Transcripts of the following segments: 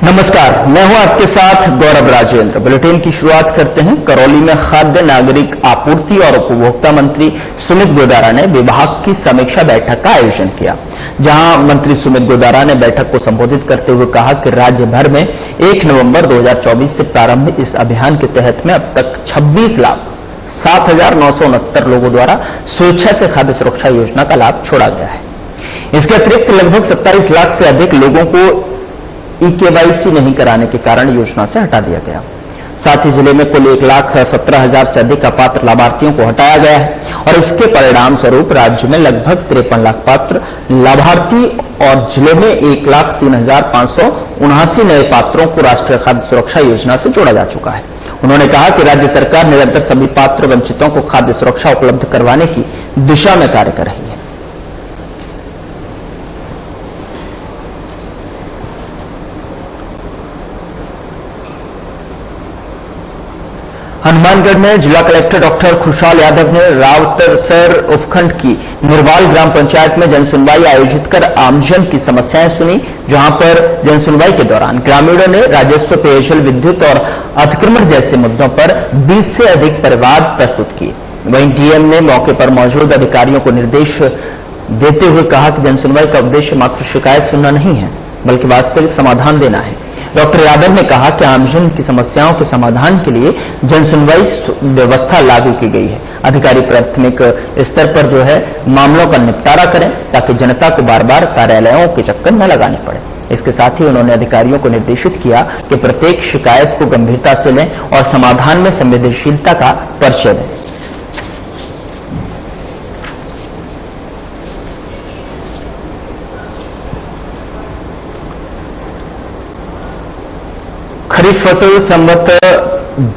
नमस्कार, मैं हूं आपके साथ गौरव राजेंद्र। बुलेटिन की शुरुआत करते हैं। करौली में खाद्य नागरिक आपूर्ति और उपभोक्ता मंत्री सुमित गोदारा ने विभाग की समीक्षा बैठक का आयोजन किया, जहां मंत्री सुमित गोदारा ने बैठक को संबोधित करते हुए कहा कि राज्य भर में 1 नवंबर 2024 से प्रारंभ इस अभियान के तहत में अब तक 26,07,969 लोगों द्वारा स्वेच्छा से खाद्य सुरक्षा योजना का लाभ छोड़ा गया है। इसके अतिरिक्त लगभग 27 लाख से अधिक लोगों को ई-केवाईसी नहीं कराने के कारण योजना से हटा दिया गया। साथ ही जिले में कुल 1,17,000 से अधिक अपात्र लाभार्थियों को हटाया गया है और इसके परिणाम स्वरूप राज्य में लगभग 53 लाख पात्र लाभार्थी और जिले में 1,03,579 नए पात्रों को राष्ट्रीय खाद्य सुरक्षा योजना से जोड़ा जा चुका है। उन्होंने कहा कि राज्य सरकार निरंतर सभी पात्र वंचितों को खाद्य सुरक्षा उपलब्ध करवाने की दिशा में कार्य कर रही है। हनुमानगढ़ में जिला कलेक्टर डॉक्टर खुशहाल यादव ने रावतसर उपखंड की निर्वाल ग्राम पंचायत में जनसुनवाई आयोजित कर आमजन की समस्याएं सुनी, जहां पर जनसुनवाई के दौरान ग्रामीणों ने राजस्व, पेयजल, विद्युत और अतिक्रमण जैसे मुद्दों पर 20 से अधिक परिवाद प्रस्तुत किए। वहीं डीएम ने मौके पर मौजूद अधिकारियों को निर्देश देते हुए कहा कि जनसुनवाई का उद्देश्य मात्र शिकायत सुनना नहीं है, बल्कि वास्तविक समाधान देना है। डॉक्टर यादव ने कहा कि आमजन की समस्याओं के समाधान के लिए जनसुनवाई व्यवस्था लागू की गई है। अधिकारी प्राथमिक स्तर पर मामलों का निपटारा करें, ताकि जनता को बार बार कार्यालयों के चक्कर न लगाने पड़े। इसके साथ ही उन्होंने अधिकारियों को निर्देशित किया कि प्रत्येक शिकायत को गंभीरता से लें और समाधान में संवेदनशीलता का परिचय दें। खरीफ फसल संवत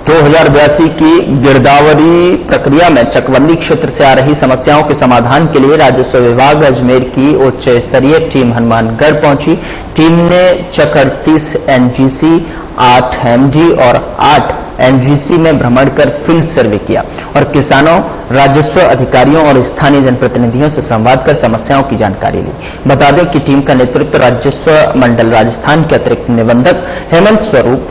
2082 की गिरदावरी प्रक्रिया में चकबंदी क्षेत्र से आ रही समस्याओं के समाधान के लिए राजस्व विभाग अजमेर की उच्च स्तरीय टीम हनुमानगढ़ पहुंची। टीम ने चक 38 एनजीसी, 8 एमडी और 8 एनजीसी में भ्रमण कर फील्ड सर्वे किया और किसानों, राजस्व अधिकारियों और स्थानीय जनप्रतिनिधियों से संवाद कर समस्याओं की जानकारी ली। बता दें कि टीम का नेतृत्व राजस्व मंडल राजस्थान के अतिरिक्त निबंधक हेमंत स्वरूप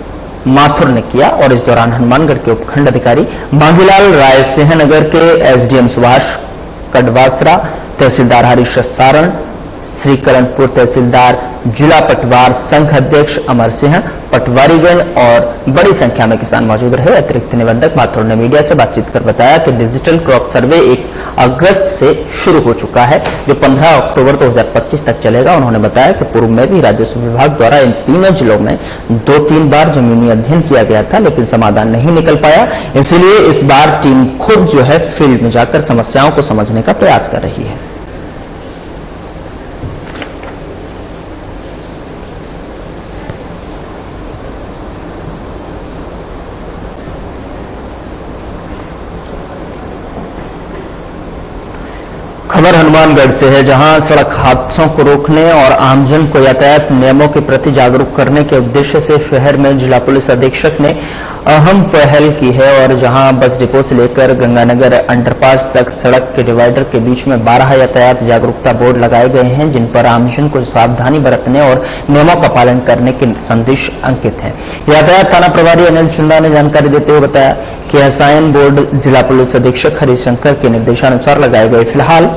माथुर ने किया और इस दौरान हनुमानगढ़ के उपखंड अधिकारी बांगीलाल राय, सिंहनगर के एसडीएम सुभाष कड़वासरा, तहसीलदार हरीश सारण, श्रीकरणपुर तहसीलदार, जिला पटवार संघ अध्यक्ष अमर सिंह, पटवारीगण और बड़ी संख्या में किसान मौजूद रहे। अतिरिक्त निबंधक माथुर ने मीडिया से बातचीत कर बताया कि डिजिटल क्रॉप सर्वे 1 अगस्त से शुरू हो चुका है, जो 15 अक्टूबर 2025 तक चलेगा। उन्होंने बताया कि पूर्व में भी राजस्व विभाग द्वारा इन तीनों जिलों में 2-3 बार जमीनी अध्ययन किया गया था, लेकिन समाधान नहीं निकल पाया। इसलिए इस बार टीम खुद फील्ड में जाकर समस्याओं को समझने का प्रयास कर रही है। खबर हनुमानगढ़ से है, जहां सड़क हादसों को रोकने और आमजन को यातायात नियमों के प्रति जागरूक करने के उद्देश्य से शहर में जिला पुलिस अधीक्षक ने अहम पहल की है और जहां बस डिपो से लेकर गंगानगर अंडरपास तक सड़क के डिवाइडर के बीच में 12 यातायात जागरूकता बोर्ड लगाए गए हैं, जिन पर आमजन को सावधानी बरतने और नियमों का पालन करने के संदेश अंकित हैं। यातायात थाना प्रभारी अनिल चुंदा ने जानकारी देते हुए बताया कि यह साइन बोर्ड जिला पुलिस अधीक्षक हरिशंकर के निर्देशानुसार लगाए गए। फिलहाल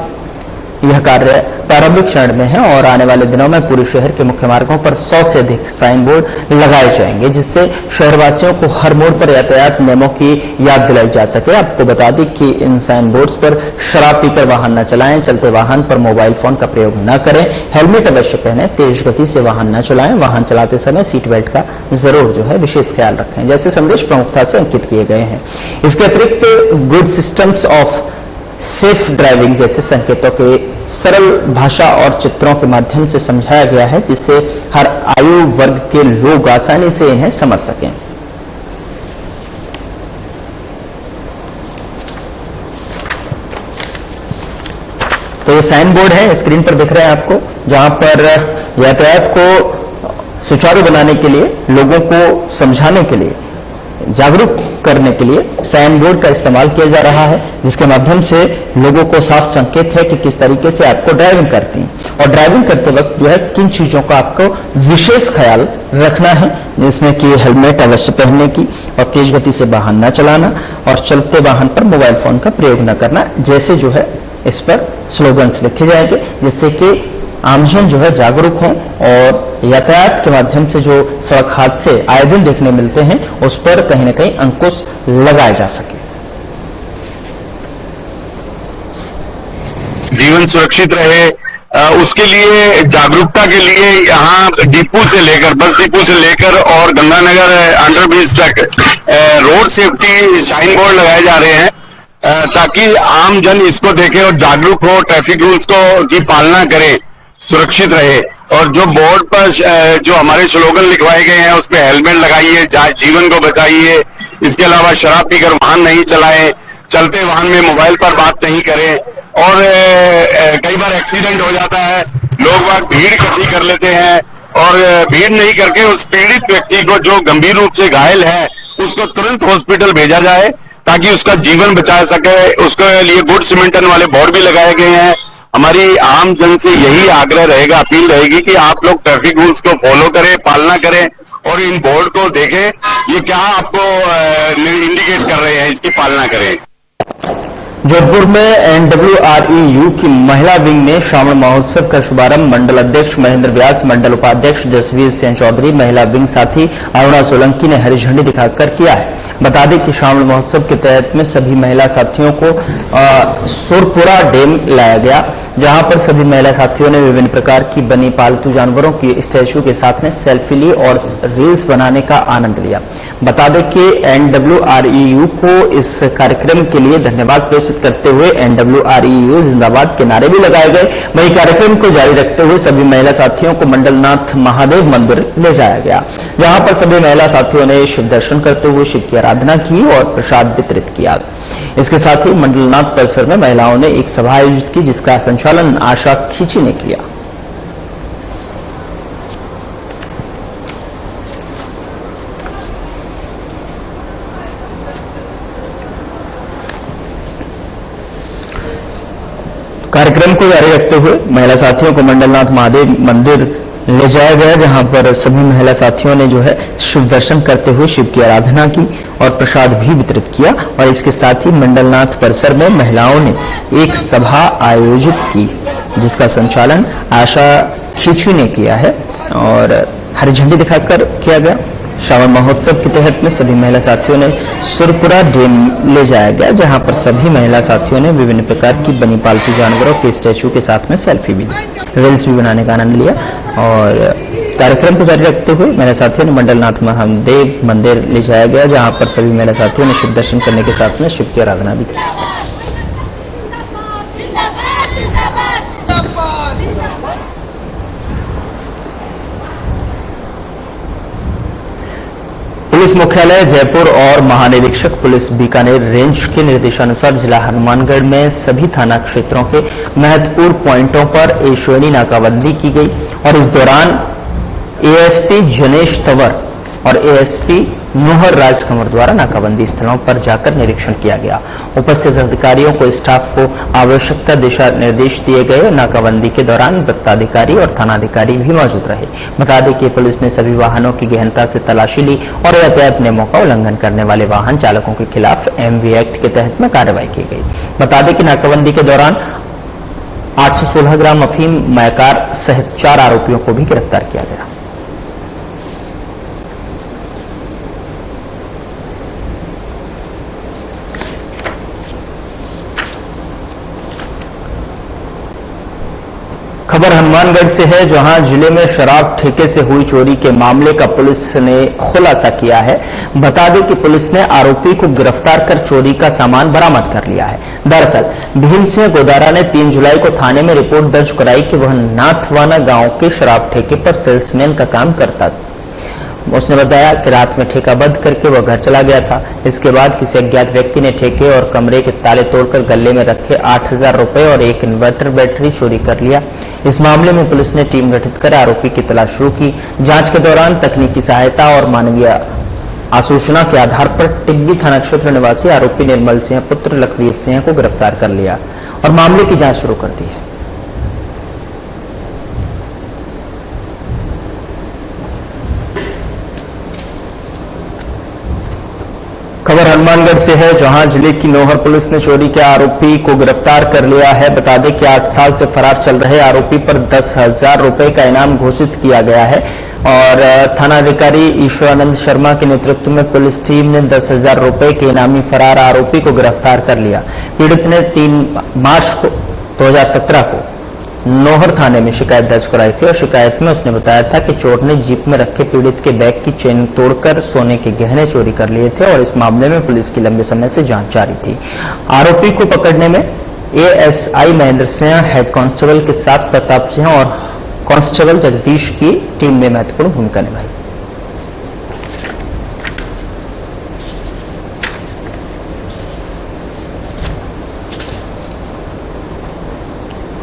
यह कार्य प्रारंभिक चरण में है और आने वाले दिनों में पूरे शहर के मुख्य मार्गों पर 100 से अधिक साइन बोर्ड लगाए जाएंगे, जिससे शहरवासियों को हर मोड़ पर यातायात नियमों की याद दिलाई जा सके। आपको बता दें कि इन साइन बोर्ड्स पर शराब पीकर वाहन न चलाएं, चलते वाहन पर मोबाइल फोन का प्रयोग न करें, हेलमेट अवश्य पहनें, तेज गति से वाहन न चलाएं, वाहन चलाते समय सीट बेल्ट का जरूर विशेष ख्याल रखें, जैसे संदेश प्रमुखता से अंकित किए गए हैं। इसके अतिरिक्त good systems of safe driving जैसे संकेतों के सरल भाषा और चित्रों के माध्यम से समझाया गया है, जिससे हर आयु वर्ग के लोग आसानी से इन्हें समझ सकें। तो ये साइन बोर्ड है, स्क्रीन पर दिख रहे हैं आपको, जहां पर यातायात को सुचारू बनाने के लिए, लोगों को समझाने के लिए जागरूक करने के लिए साइन बोर्ड का इस्तेमाल किया जा रहा है, जिसके माध्यम से लोगों को साफ संकेत है कि किस तरीके से आपको ड्राइविंग करती है और ड्राइविंग करते वक्त जो है किन चीजों का आपको विशेष ख्याल रखना है, जिसमें कि हेलमेट अवश्य पहनने की और तेज गति से वाहन न चलाना और चलते वाहन पर मोबाइल फोन का प्रयोग न करना जैसे जो है इस पर स्लोगन्स लिखे जाएंगे, जिससे कि आमजन जो है जागरूक हों और यातायात के माध्यम से जो सड़क हादसे आए दिन देखने मिलते हैं उस पर कहीं न कहीं अंकुश लगाया जा सके। जीवन सुरक्षित रहे उसके लिए जागरूकता के लिए यहाँ डिपो से लेकर बस डिपो से लेकर और गंगानगर अंडरब्रिज तक रोड सेफ्टी साइन बोर्ड लगाए जा रहे हैं ताकि आम जन इसको देखे और जागरूक हो, ट्रैफिक रूल्स को की पालना करे, सुरक्षित रहे। और जो बोर्ड पर जो हमारे स्लोगन लिखवाए गए हैं उस पर हेलमेट लगाइए, जीवन को बचाइए, इसके अलावा शराब पीकर वाहन नहीं चलाएं, चलते वाहन में मोबाइल पर बात नहीं करें और कई बार एक्सीडेंट हो जाता है, लोग वहां भीड़ इकट्ठी कर लेते हैं और भीड़ नहीं करके उस पीड़ित व्यक्ति को जो गंभीर रूप से घायल है उसको तुरंत हॉस्पिटल भेजा जाए ताकि उसका जीवन बचा सके। उसके लिए गुड सिमेंटन वाले बोर्ड भी लगाए गए हैं। हमारी आम जन से यही आग्रह रहेगा, अपील रहेगी कि आप लोग ट्रैफिक रूल्स को फॉलो करें, पालना करें और इन बोर्ड को देखें ये क्या आपको इंडिकेट कर रहे हैं, इसकी पालना करें। जोधपुर में NWREU की महिला विंग ने श्रावण महोत्सव का शुभारंभ मंडल अध्यक्ष महेंद्र व्यास, मंडल उपाध्यक्ष जसवीर सिंह चौधरी, महिला विंग साथी अरुणा सोलंकी ने हरी झंडी दिखाकर किया है। बता दें कि श्रावण महोत्सव के तहत में सभी महिला साथियों को सुरपुरा डैम लाया गया, जहां पर सभी महिला साथियों ने विभिन्न प्रकार की बनी पालतू जानवरों की स्टैच्यू के साथ में सेल्फी ली और रील्स बनाने का आनंद लिया। बता दें कि NWREU को इस कार्यक्रम के लिए धन्यवाद प्रेषित करते हुए NWREU जिंदाबाद के नारे भी लगाए गए। वहीं कार्यक्रम को जारी रखते हुए सभी महिला साथियों को मंडलनाथ महादेव मंदिर ले जाया गया, जहां पर सभी महिला साथियों ने शिव दर्शन करते हुए शिव की आराधना की और प्रसाद वितरित किया। इसके साथ ही मंडलनाथ परिसर में महिलाओं ने एक सभा आयोजित की, जिसका संचालन आशा खींची ने किया। कार्यक्रम को जारी रखते हुए महिला साथियों को मंडलनाथ महादेव मंदिर ले जाया गया, जहां पर सभी महिला साथियों ने जो है शिव दर्शन करते हुए शिव की आराधना की और प्रसाद भी वितरित किया। और इसके साथ ही मंडलनाथ परिसर में महिलाओं ने एक सभा आयोजित की, जिसका संचालन आशा खींची ने किया है और हरी झंडी दिखाकर किया गया। श्रावण महोत्सव के तहत में सभी महिला साथियों ने सुरपुरा डैम ले जाया गया, जहां पर सभी महिला साथियों ने विभिन्न प्रकार की बनी पालतू जानवरों के स्टैच्यू के साथ में सेल्फी भी ली, रील्स भी बनाने का आनंद लिया। और कार्यक्रम को जारी रखते हुए महिला साथियों ने मंडलनाथ महादेव मंदिर ले जाया गया, जहां पर सभी महिला साथियों ने शिव दर्शन करने के साथ में शिव की आराधना भी की। पुलिस मुख्यालय जयपुर और महानिरीक्षक पुलिस बीकानेर रेंज के निर्देशानुसार जिला हनुमानगढ़ में सभी थाना क्षेत्रों के महत्वपूर्ण पॉइंटों पर ए श्रेणी नाकाबंदी की गई और इस दौरान एएसपी जनेश तंवर और एएसपी नोहर राज कंवर द्वारा नाकाबंदी स्थलों पर जाकर निरीक्षण किया गया। उपस्थित अधिकारियों को स्टाफ को आवश्यकता दिशा निर्देश दिए गए। नाकाबंदी के दौरान वृत्ताधिकारी और थानाधिकारी भी मौजूद रहे। बता दें कि पुलिस ने सभी वाहनों की गहनता से तलाशी ली और यातायात नियमों का उल्लंघन करने वाले वाहन चालकों के खिलाफ MV एक्ट के तहत में कार्रवाई की गई। बता दें कि नाकाबंदी के दौरान 816 ग्राम अफीम मैकार सहित 4 आरोपियों को भी गिरफ्तार किया गया। खबर हनुमानगढ़ से है, जहां जिले में शराब ठेके से हुई चोरी के मामले का पुलिस ने खुलासा किया है। बता दें कि पुलिस ने आरोपी को गिरफ्तार कर चोरी का सामान बरामद कर लिया है। दरअसल भीम सिंह गोदारा ने 3 जुलाई को थाने में रिपोर्ट दर्ज कराई कि वह नाथवाना गांव के शराब ठेके पर सेल्समैन का काम करता था। उसने बताया कि रात में ठेका बंद करके वह घर चला गया था। इसके बाद किसी अज्ञात व्यक्ति ने ठेके और कमरे के ताले तोड़कर गले में रखे 8,000 रुपए और एक इन्वर्टर बैटरी चोरी कर लिया। इस मामले में पुलिस ने टीम गठित कर आरोपी की तलाश शुरू की। जांच के दौरान तकनीकी सहायता और मानवीय आसूचना के आधार पर टिब्बी थाना क्षेत्र निवासी आरोपी निर्मल सिंह पुत्र लखवीर सिंह को गिरफ्तार कर लिया और मामले की जांच शुरू कर दी है। खबर हनुमानगढ़ से है, जहां जिले की नौहर पुलिस ने चोरी के आरोपी को गिरफ्तार कर लिया है। बता दें कि 8 साल से फरार चल रहे आरोपी पर 10,000 रुपए का इनाम घोषित किया गया है और थानाधिकारी ईश्वरानंद शर्मा के नेतृत्व में पुलिस टीम ने 10,000 रुपए के इनामी फरार आरोपी को गिरफ्तार कर लिया। पीड़ित ने 3 मार्च 2017 को नौहर थाने में शिकायत दर्ज कराई थी और शिकायत में उसने बताया था कि चोर ने जीप में रखे पीड़ित के बैग की चेन तोड़कर सोने के गहने चोरी कर लिए थे और इस मामले में पुलिस की लंबे समय से जांच जारी थी। आरोपी को पकड़ने में ASI Mahendra Singh, head constable के साथ प्रताप सिंह और कांस्टेबल जगदीश की टीम ने महत्वपूर्ण भूमिका निभाई।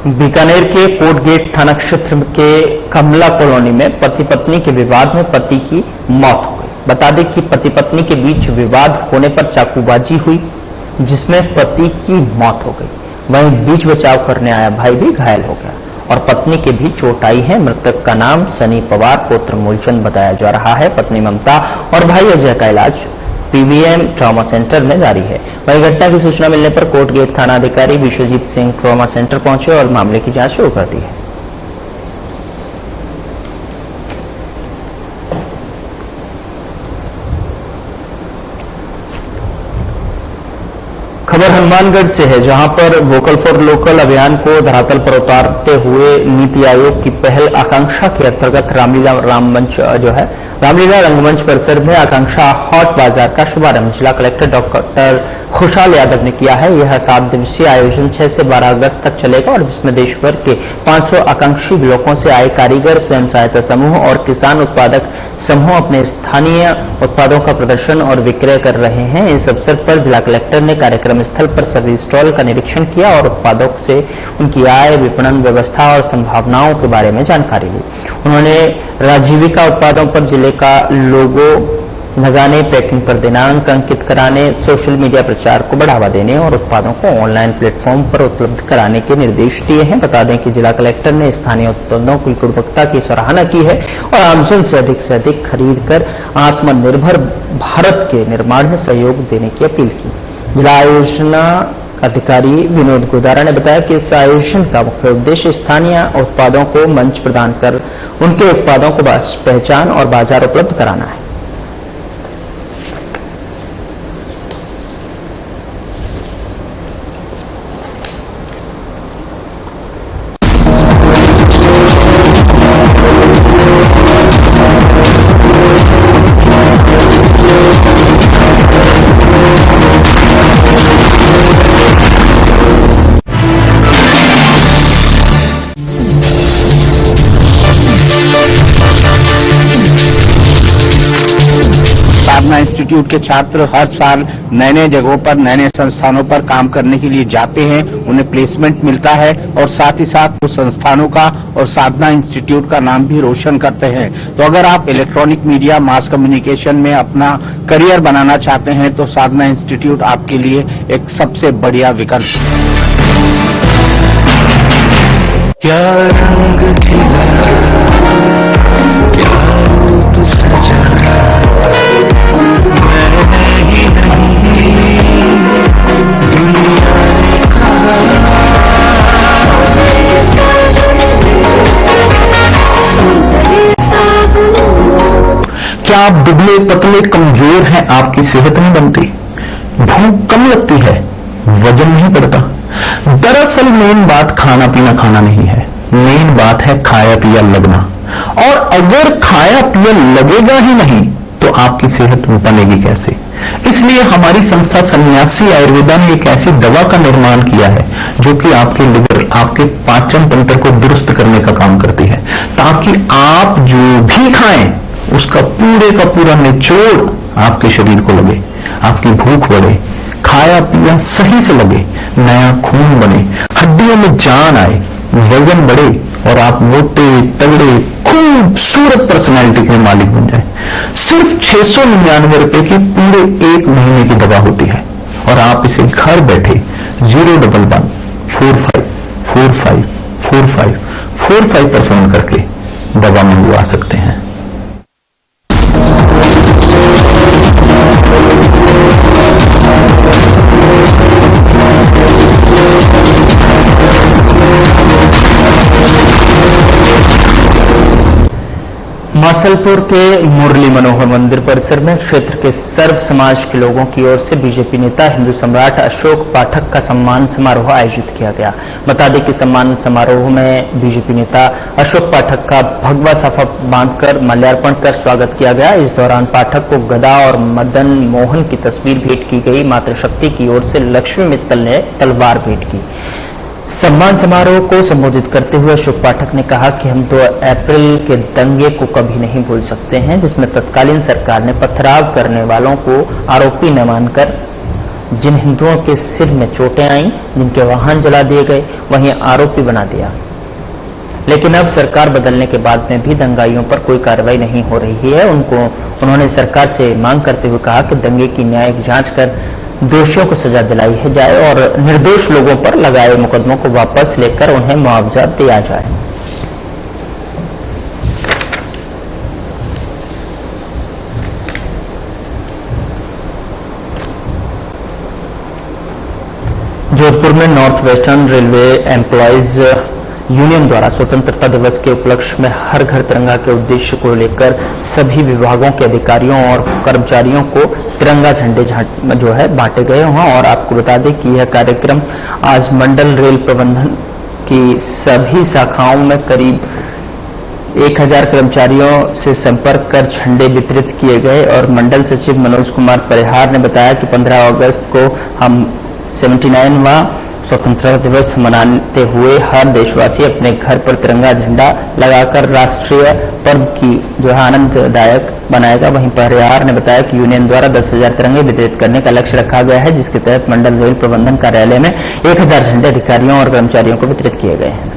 बीकानेर के कोटगेट थाना क्षेत्र के कमला कॉलोनी में पति पत्नी के विवाद में पति की मौत हो गई। बता दें कि पति पत्नी के बीच विवाद होने पर चाकूबाजी हुई जिसमें पति की मौत हो गई। वहीं बीच बचाव करने आया भाई भी घायल हो गया और पत्नी के भी चोट आई है। मृतक का नाम सनी पवार पुत्र मूलचंद बताया जा रहा है। पत्नी ममता और भाई अजय का इलाज पीवीएम ट्रॉमा सेंटर में जारी है। वहीं घटना की सूचना मिलने पर कोटगेट थाना अधिकारी विश्वजीत सिंह ट्रॉमा सेंटर पहुंचे और मामले की जांच शुरू कर दी है। खबर हनुमानगढ़ से है, जहां पर वोकल फॉर लोकल अभियान को धरातल पर उतारते हुए नीति आयोग की पहल आकांक्षा के अंतर्गत रामलीला रंगमंच परिसर में आकांक्षा हॉट बाजार का शुभारंभ जिला कलेक्टर डॉक्टर खुशहाल यादव ने किया है। यह 7 दिवसीय आयोजन 6 से 12 अगस्त तक चलेगा और जिसमें देश भर के 500 आकांक्षी ब्लॉकों से आए कारीगर, स्वयं सहायता समूह और किसान उत्पादक समूह अपने स्थानीय उत्पादों का प्रदर्शन और विक्रय कर रहे हैं। इस अवसर पर जिला कलेक्टर ने कार्यक्रम स्थल पर सभी स्टॉल का निरीक्षण किया और उत्पादों से उनकी आय, विपणन व्यवस्था और संभावनाओं के बारे में जानकारी ली। उन्होंने राजीविका उत्पादों पर जिले का लोगो लगाने, पैकिंग पर दिनांक अंकित कराने, सोशल मीडिया प्रचार को बढ़ावा देने और उत्पादों को ऑनलाइन प्लेटफॉर्म पर उपलब्ध कराने के निर्देश दिए हैं। बता दें कि जिला कलेक्टर ने स्थानीय उत्पादों की गुणवत्ता की सराहना की है और आमजन से अधिक खरीद कर आत्मनिर्भर भारत के निर्माण में सहयोग देने की अपील की। जिला आयोजना अधिकारी विनोद गोदारा ने बताया कि इस आयोजन का मुख्य उद्देश्य स्थानीय उत्पादों को मंच प्रदान कर उनके उत्पादों को पहचान और बाजार उपलब्ध कराना है। इंस्टीट्यूट के छात्र हर साल नए नए जगहों पर, नए नए संस्थानों पर काम करने के लिए जाते हैं, उन्हें प्लेसमेंट मिलता है और साथ ही साथ उस संस्थानों का और साधना इंस्टीट्यूट का नाम भी रोशन करते हैं। तो अगर आप इलेक्ट्रॉनिक मीडिया, मास कम्युनिकेशन में अपना करियर बनाना चाहते हैं तो साधना इंस्टीट्यूट आपके लिए एक सबसे बढ़िया विकल्प है। क्या रंग खिला, क्या रूप सजा, मैंने ही नहीं दुनिया ने कहा। क्या आप दुबले पतले कमजोर हैं, आपकी सेहत नहीं बनती, भूख कम लगती है, वजन नहीं बढ़ता? दरअसल मेन बात खाना पीना खाना नहीं है, मेन बात है खाया पिया लगना। और अगर खाया पिया लगेगा ही नहीं तो आपकी सेहत बनेगी कैसे? इसलिए हमारी संस्था सन्यासी आयुर्वेदा ने एक ऐसी दवा का निर्माण किया है जो कि आपके लिवर, आपके पाचन तंत्र को दुरुस्त करने का काम करती है, ताकि आप जो भी खाएं उसका पूरे का पूरा निचोड़ आपके शरीर को लगे, आपकी भूख बढ़े, खाया पिया सही से लगे, नया खून बने, हड्डियों में जान आए, वजन बढ़े और आप मोटे, तगड़े, खूबसूरत पर्सनैलिटी के मालिक बन जाए। सिर्फ 699 रुपए की पूरे 1 महीने की दवा होती है और आप इसे घर बैठे 011-45454545 पर फोन करके दवा मंगवा सकते हैं। मासलपुर के मुरली मनोहर मंदिर परिसर में क्षेत्र के सर्व समाज के लोगों की ओर से बीजेपी नेता हिंदू सम्राट अशोक पाठक का सम्मान समारोह आयोजित किया गया। बता दें कि सम्मान समारोह में बीजेपी नेता अशोक पाठक का भगवा साफा बांधकर माल्यार्पण कर स्वागत किया गया। इस दौरान पाठक को गदा और मदन मोहन की तस्वीर भेंट की गई। मातृशक्ति की ओर से लक्ष्मी मित्तल ने तलवार भेंट की। सम्मान समारोह को संबोधित करते हुए अशोक पाठक ने कहा कि हम 2 अप्रैल के दंगे को कभी नहीं भूल सकते हैं, जिसमें तत्कालीन सरकार ने पथराव करने वालों को आरोपी न मानकर जिन हिंदुओं के सिर में चोटें आईं, जिनके वाहन जला दिए गए, वहीं आरोपी बना दिया। लेकिन अब सरकार बदलने के बाद में भी दंगाइयों पर कोई कार्रवाई नहीं हो रही है। उन्होंने सरकार से मांग करते हुए कहा कि दंगे की न्यायिक जांच कर दोषियों को सजा दिलाई जाए और निर्दोष लोगों पर लगाए मुकदमों को वापस लेकर उन्हें मुआवजा दिया जाए। जोधपुर में north western railway employees union द्वारा स्वतंत्रता दिवस के उपलक्ष्य में हर घर तिरंगा के उद्देश्य को लेकर सभी विभागों के अधिकारियों और कर्मचारियों को तिरंगा झंडे जो है बांटे गए हैं। और आपको बता दें कि यह कार्यक्रम आज मंडल रेल प्रबंधन की सभी शाखाओं में करीब 1000 कर्मचारियों से संपर्क कर झंडे वितरित किए गए। और मंडल सचिव मनोज कुमार परिहार ने बताया कि 15 अगस्त को हम 79वां स्वतंत्रता दिवस मनाते हुए हर देशवासी अपने घर पर तिरंगा झंडा लगाकर राष्ट्रीय पर्व की जो है आनंददायक बनाएगा। वहीं परिहार ने बताया कि यूनियन द्वारा 10,000 तिरंगे वितरित करने का लक्ष्य रखा गया है, जिसके तहत मंडल रेल प्रबंधन कार्यालय में 1000 झंडे अधिकारियों और कर्मचारियों को वितरित किए गए हैं।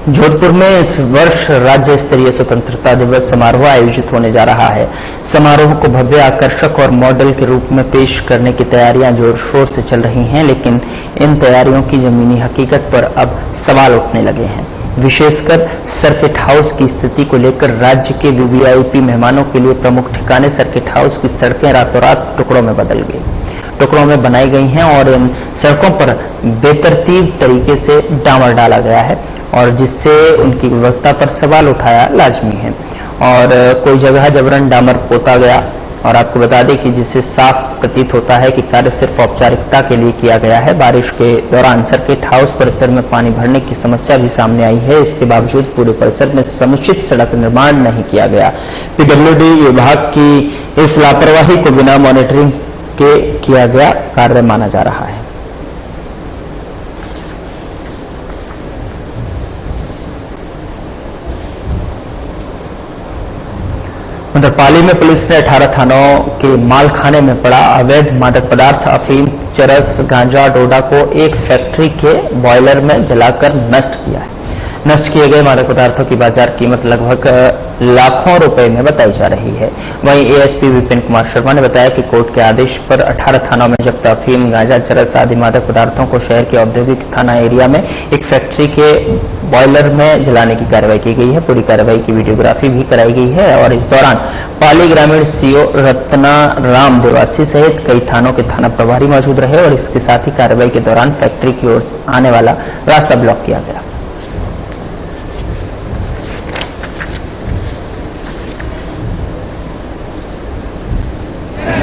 जोधपुर में इस वर्ष राज्य स्तरीय स्वतंत्रता दिवस समारोह आयोजित होने जा रहा है। समारोह को भव्य, आकर्षक और मॉडल के रूप में पेश करने की तैयारियां जोर शोर से चल रही हैं, लेकिन इन तैयारियों की जमीनी हकीकत पर अब सवाल उठने लगे हैं। विशेषकर सर्किट हाउस की स्थिति को लेकर राज्य के वीवीआईपी मेहमानों के लिए प्रमुख ठिकाने सर्किट हाउस की सड़कें रातों रात टुकड़ों में बनाई गई हैं और इन सड़कों पर बेतरतीब तरीके से डामर डाला गया है और जिससे उनकी गुणवत्ता पर सवाल उठाया लाजमी है। और कोई जगह जबरन डामर पोता गया और आपको बता दें कि जिससे साफ प्रतीत होता है कि कार्य सिर्फ औपचारिकता के लिए किया गया है। बारिश के दौरान सर्किट हाउस परिसर में पानी भरने की समस्या भी सामने आई है। इसके बावजूद पूरे परिसर में समुचित सड़क निर्माण नहीं किया गया। पीडब्ल्यूडी विभाग की इस लापरवाही को बिना मॉनिटरिंग के किया गया कार्य माना जा रहा है। उधर पाली में पुलिस ने 18 थानों के मालखाने में पड़ा अवैध मादक पदार्थ अफीम, चरस, गांजा, डोडा को एक फैक्ट्री के बॉयलर में जलाकर नष्ट किया है। नष्ट किए गए मादक पदार्थों की बाजार कीमत लगभग लाखों रुपए में बताई जा रही है। वहीं एएसपी विपिन कुमार शर्मा ने बताया कि कोर्ट के आदेश पर 18 थानों में जब्त अफीम, गांजा, चरस आदि मादक पदार्थों को शहर के औद्योगिक थाना एरिया में एक फैक्ट्री के बॉयलर में जलाने की कार्रवाई की गई है। पूरी कार्रवाई की वीडियोग्राफी भी कराई गई है और इस दौरान पाली ग्रामीण सीओ रत्ना राम देवासी सहित कई थानों के थाना प्रभारी मौजूद रहे और इसके साथ ही कार्रवाई के दौरान फैक्ट्री की ओर आने वाला रास्ता ब्लॉक किया गया।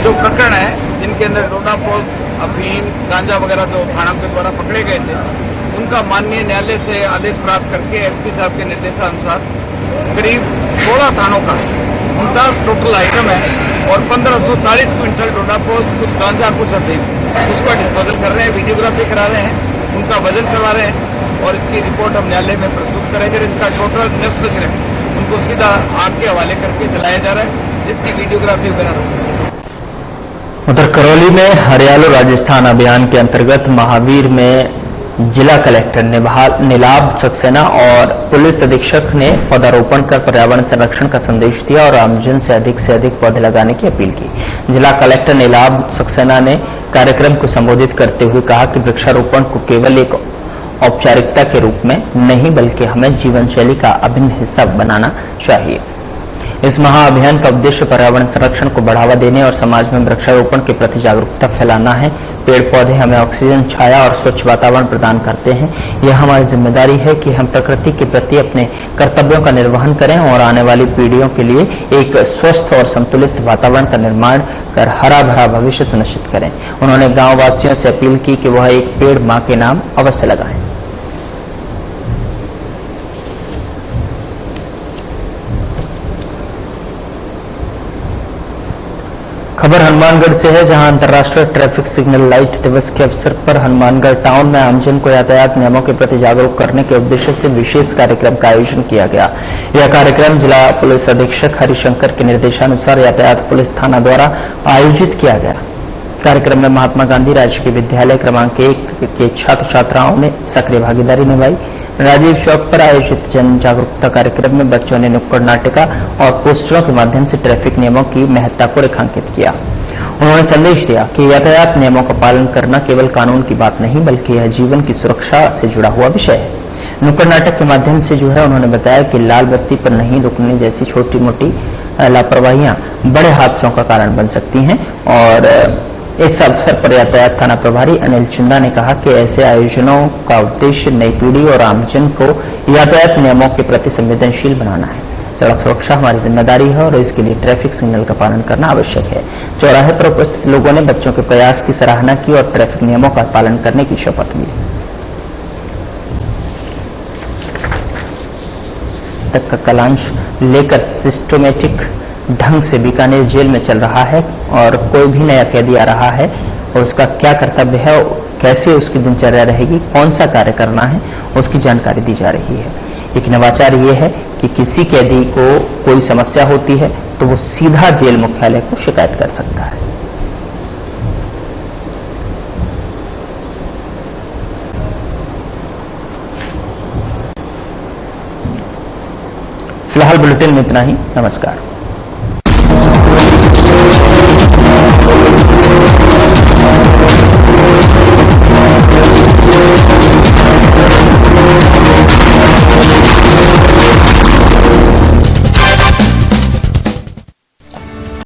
जो प्रकरण है जिनके अंदर डोडा पोस्ट, अफीम, गांजा वगैरह जो थाना के द्वारा पकड़े गए थे, उनका माननीय न्यायालय से आदेश प्राप्त करके एसपी साहब के निर्देशानुसार करीब 16 थानों का 49 टोटल आइटम है और 1540 क्विंटल डोडा पोस्ट, कुछ गांजा, कुछ अफीम, उसका डिस्पोजल कर रहे हैं, वीडियोग्राफी करा रहे हैं, उनका वजन करवा रहे हैं और इसकी रिपोर्ट हम न्यायालय में प्रस्तुत करेंगे। इसका टोटल नष्ट उनको सीधा आग के हवाले करके जलाया जा रहा है, जिसकी वीडियोग्राफी वगैरह उधर करौली में हरियालो राजस्थान अभियान के अंतर्गत महावीर में जिला कलेक्टर नीलाभ सक्सेना और पुलिस अधीक्षक ने पौधारोपण कर पर्यावरण संरक्षण का संदेश दिया और आमजन से अधिक पौधे लगाने की अपील की। जिला कलेक्टर नीलाभ सक्सेना ने कार्यक्रम को संबोधित करते हुए कहा कि वृक्षारोपण को केवल एक औपचारिकता के रूप में नहीं बल्कि हमें जीवन शैली का अभिन्न हिस्सा बनाना चाहिए। इस महाअभियान का उद्देश्य पर्यावरण संरक्षण को बढ़ावा देने और समाज में वृक्षारोपण के प्रति जागरूकता फैलाना है। पेड़ पौधे हमें ऑक्सीजन, छाया और स्वच्छ वातावरण प्रदान करते हैं। यह हमारी जिम्मेदारी है कि हम प्रकृति के प्रति अपने कर्तव्यों का निर्वहन करें और आने वाली पीढ़ियों के लिए एक स्वस्थ और संतुलित वातावरण का निर्माण कर हरा भरा भविष्य सुनिश्चित करें। उन्होंने गांव वासियों से अपील की कि वह एक पेड़ मां के नाम अवश्य लगाएं। खबर हनुमानगढ़ से है, जहां अंतर्राष्ट्रीय ट्रैफिक सिग्नल लाइट दिवस के अवसर पर हनुमानगढ़ टाउन में आमजन को यातायात नियमों के प्रति जागरूक करने के उद्देश्य से विशेष कार्यक्रम का आयोजन किया गया। यह कार्यक्रम जिला पुलिस अधीक्षक हरिशंकर के निर्देशानुसार यातायात पुलिस थाना द्वारा आयोजित किया गया। कार्यक्रम में महात्मा गांधी राजकीय विद्यालय क्रमांक 1 के छात्र छात्राओं ने सक्रिय भागीदारी निभाई। राजीव चौक पर आयोजित जन जागरूकता कार्यक्रम में बच्चों ने नुक्कड़ नाटिका और पोस्टरों के माध्यम से ट्रैफिक नियमों की महत्ता को रेखांकित किया। उन्होंने संदेश दिया कि यातायात नियमों का पालन करना केवल कानून की बात नहीं बल्कि यह जीवन की सुरक्षा से जुड़ा हुआ विषय है। नुक्कड़ नाटक के माध्यम से उन्होंने बताया कि लाल बत्ती पर नहीं रुकने जैसी छोटी मोटी लापरवाहियां बड़े हादसों का कारण बन सकती हैं। और इस अवसर पर यातायात थाना प्रभारी अनिल चुंदा ने कहा कि ऐसे आयोजनों का उद्देश्य नई पीढ़ी और आमजन को यातायात नियमों के प्रति संवेदनशील बनाना है। सड़क सुरक्षा हमारी जिम्मेदारी है और इसके लिए ट्रैफिक सिग्नल का पालन करना आवश्यक है। चौराहे पर उपस्थित लोगों ने बच्चों के प्रयास की सराहना की और ट्रैफिक नियमों का पालन करने की शपथ ली। तक का कलांश लेकर सिस्टमेटिक ढंग से बीकानेर जेल में चल रहा है और कोई भी नया कैदी आ रहा है और उसका क्या कर्तव्य है, कैसे उसकी दिनचर्या रहेगी, कौन सा कार्य करना है, उसकी जानकारी दी जा रही है। एक नवाचार ये है कि किसी कैदी को कोई समस्या होती है तो वो सीधा जेल मुख्यालय को शिकायत कर सकता है। फिलहाल बुलेटिन में इतना ही। नमस्कार।